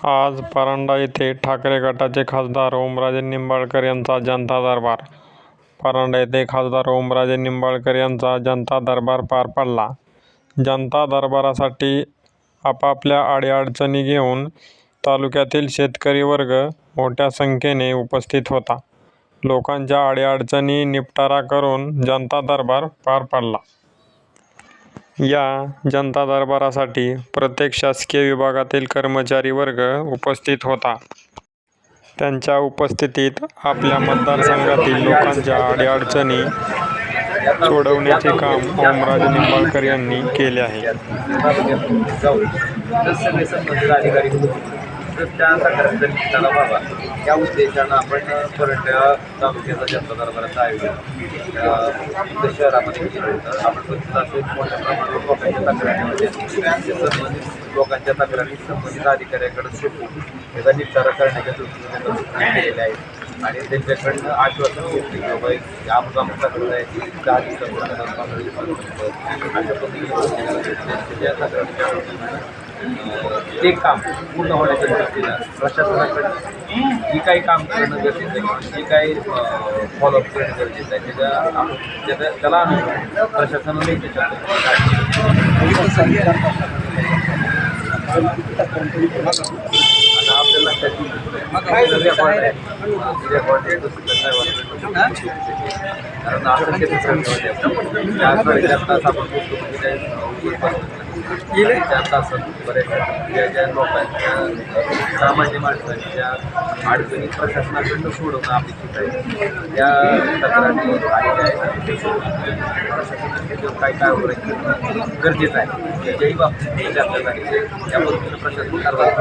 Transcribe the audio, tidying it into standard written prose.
आज परांडा येथे ठाकरे गटाचे खासदार ओमराजे निंबाळकर यांचा जनता दरबार. परांडा येथे खासदार ओमराजे निंबाळकर यांचा जनता दरबार पार पडला. जनता दरबारासाठी आपापल्या अडीअडचणी घेऊन तालुक्यातील शेतकरी वर्ग मोठ्या संख्येने उपस्थित होता. लोकांच्या अडीअडचणी निपटारा करून जनता दरबार पार पडला. या जनता दरबारासाठी प्रत्येक शासकीय विभागातील कर्मचारी वर्ग उपस्थित होता. त्यांच्या उपस्थितीत आपल्या मतदारसंघातील लोकांच्या अडीअडचणी सोडवण्याचे काम ओमराजे निंबाळकर यांनी केले आहे. या उद्देशानं आपण परंडा तालुक्याचा जनता दरबाराचं आयोजन शहरामध्ये केलं होतं. आपण बघितलं असेल मोठ्या प्रमाणावर लोकांच्या तक्रारी संबंधित अधिकाऱ्याकडे सोपवून त्याचा निपटारा करण्याच्या दृष्टीने केलेले आहेत आणि त्यांच्याकडनं आश्वासन घेतले की बाबा आमचं तक्रार आहे 10 दिवसापर्यंत 15 दिवसापर्यंत अशा पद्धतीने तक्रारी ते काम पूर्ण होण्याच्या दृष्टीनं प्रशासनाकडे जी काही काम करणं गरजेचं आहे, जी काही फॉलोअप करणं गरजेचं आहे, त्याला अनुसरून प्रशासनाने आता आपल्याला लक्षात कारण ज्या लोकांच्या सामान्य माणसांच्या अडचणी प्रशासनाकडनं सोडवणं अपेक्षित आहे. त्या तक्रारी काय काय वगैरे गरजेचं आहे त्याच्याही बाबतीत चर्चा झाली. त्या पद्धतीनं प्रशासन कारवाई